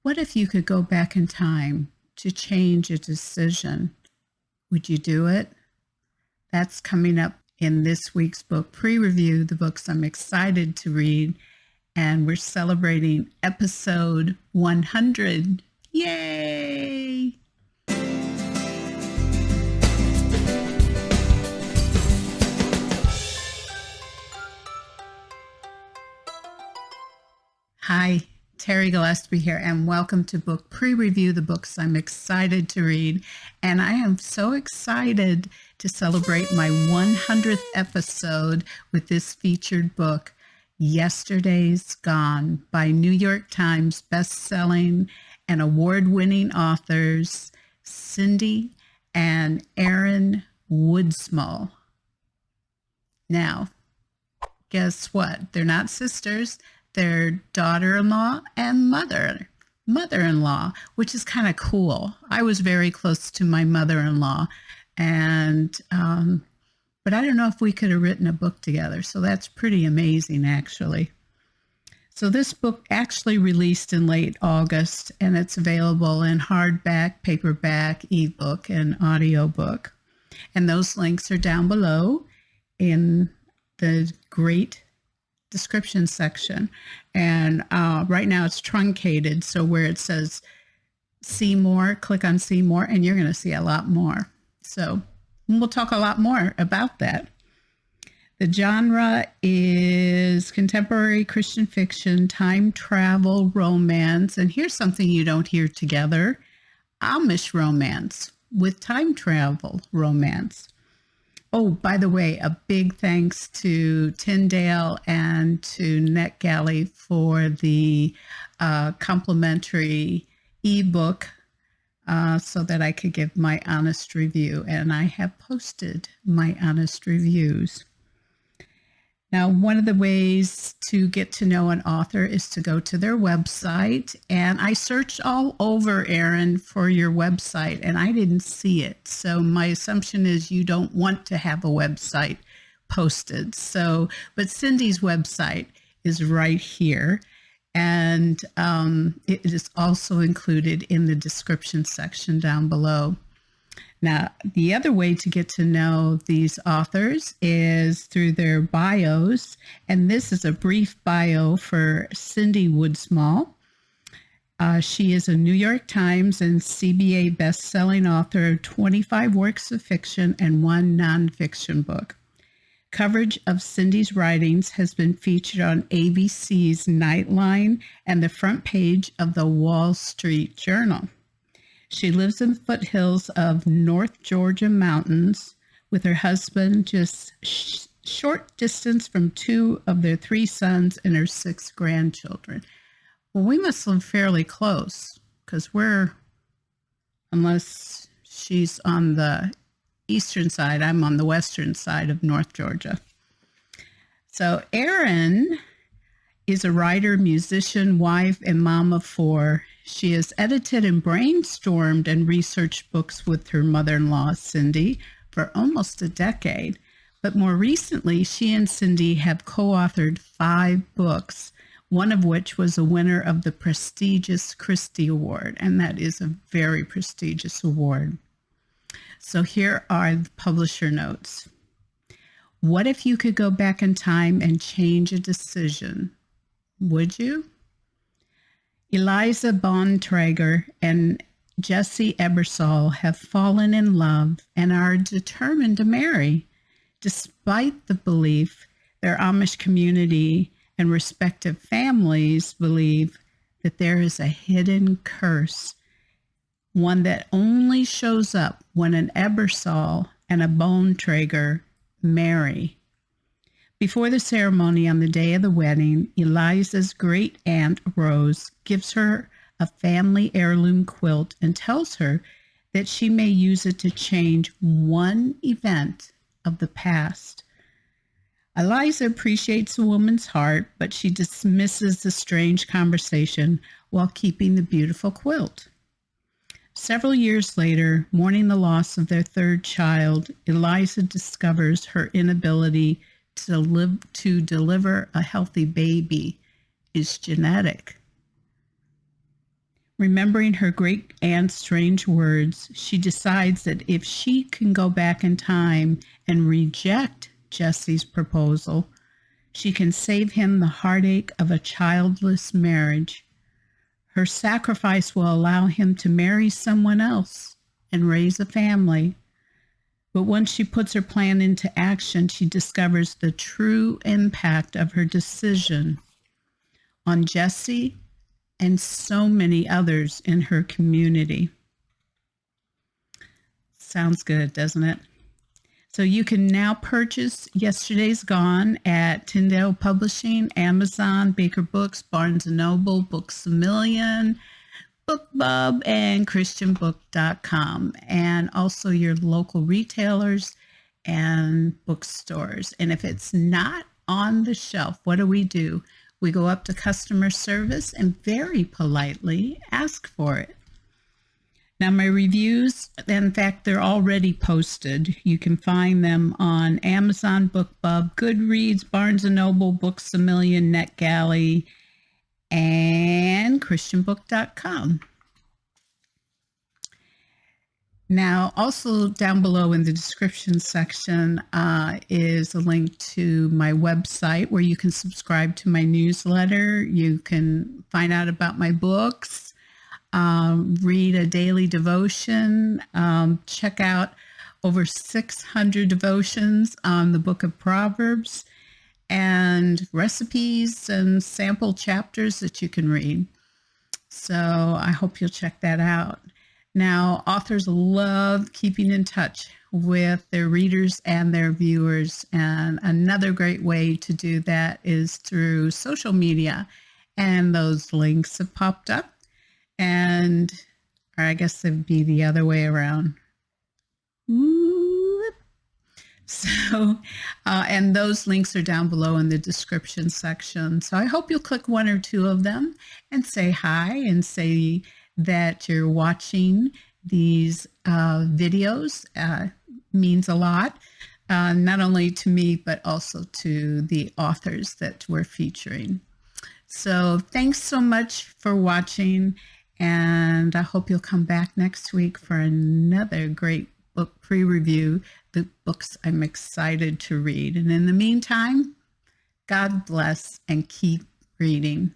What if you could go back in time to change a decision? Would you do it? That's coming up in this week's book pre-review, the books I'm excited to read. And we're celebrating episode 100. Yay! Hi, Terri Gillespie here, and welcome to Book Pre-Review, the books I'm excited to read. And I am so excited to celebrate my 100th episode with this featured book, Yesterday's Gone, by New York Times Bestselling and award-winning authors Cindy and Erin Woodsmall. Now, guess what? They're not sisters. They're daughter-in-law and mother-in-law, which is kind of cool. I was very close to my mother-in-law, and but I don't know if we could have written a book together. So that's pretty amazing, actually. So this book actually released in late August, and it's available in hardback, paperback, ebook, and audiobook. And those links are down below in the great description section. And right now it's truncated, so where it says see more, click on see more, and you're going to see a lot more. So we'll talk a lot more about that. The genre is contemporary Christian fiction, time travel, romance, and here's something you don't hear together: Amish romance with time travel romance. Oh, by the way, a big thanks to Tyndale and to NetGalley for the complimentary ebook so that I could give my honest review. And I have posted my honest reviews. Now, one of the ways to get to know an author is to go to their website. And I searched all over, Erin, for your website, and I didn't see it. So my assumption is you don't want to have a website posted. So, but Cindy's website is right here. And it is also included in the description section down below. Now, the other way to get to know these authors is through their bios, and this is a brief bio for Cindy Woodsmall. She is a New York Times and CBA best-selling author of 25 works of fiction and 1 nonfiction book. Coverage of Cindy's writings has been featured on ABC's Nightline and the front page of the Wall Street Journal. She lives in the foothills of North Georgia mountains with her husband, just short distance from 2 of their 3 sons and her 6 grandchildren. Well, we must live fairly close because unless she's on the eastern side, I'm on the western side of North Georgia. So Erin is a writer, musician, wife, and mom of 4. She has edited and brainstormed and researched books with her mother-in-law, Cindy, for almost a decade. But more recently, she and Cindy have co-authored 5 books, one of which was a winner of the prestigious Christy Award, and that is a very prestigious award. So here are the publisher notes. What if you could go back in time and change a decision? Would you? Eliza Bontrager and Jesse Ebersol have fallen in love and are determined to marry, despite the belief their Amish community and respective families believe that there is a hidden curse, one that only shows up when an Ebersol and a Bontrager marry. Before the ceremony on the day of the wedding, Eliza's great-aunt Rose gives her a family heirloom quilt and tells her that she may use it to change one event of the past. Eliza appreciates the woman's heart, but she dismisses the strange conversation while keeping the beautiful quilt. Several years later, mourning the loss of their 3rd child, Eliza discovers her inability to deliver a healthy baby is genetic. Remembering her great aunt's strange words, she decides that if she can go back in time and reject Jesse's proposal, she can save him the heartache of a childless marriage. Her sacrifice will allow him to marry someone else and raise a family. But once she puts her plan into action, she discovers the true impact of her decision on Jesse and so many others in her community. Sounds good, doesn't it? So you can now purchase Yesterday's Gone at Tyndale Publishing, Amazon, Baker Books, Barnes & Noble, Books A Million, BookBub, and ChristianBook.com, and also your local retailers and bookstores. And if it's not on the shelf, what do? We go up to customer service and very politely ask for it. Now, my reviews, in fact, they're already posted. You can find them on Amazon, BookBub, Goodreads, Barnes & Noble, Books A Million, NetGalley, and ChristianBook.com. Now, also down below in the description section is a link to my website where you can subscribe to my newsletter. You can find out about my books, read a daily devotion, check out over 600 devotions on the book of Proverbs, and recipes and sample chapters that you can read. So I hope you'll check that out. Now, authors love keeping in touch with their readers and their viewers, and another great way to do that is through social media, and those links have popped up, and or I guess it'd be the other way around. Whoop. So, and those links are down below in the description section. So I hope you'll click one or two of them and say hi and say that you're watching these videos. Means a lot, not only to me, but also to the authors that we're featuring. So thanks so much for watching, and I hope you'll come back next week for another great book pre-review, the books I'm excited to read. And in the meantime, God bless and keep reading.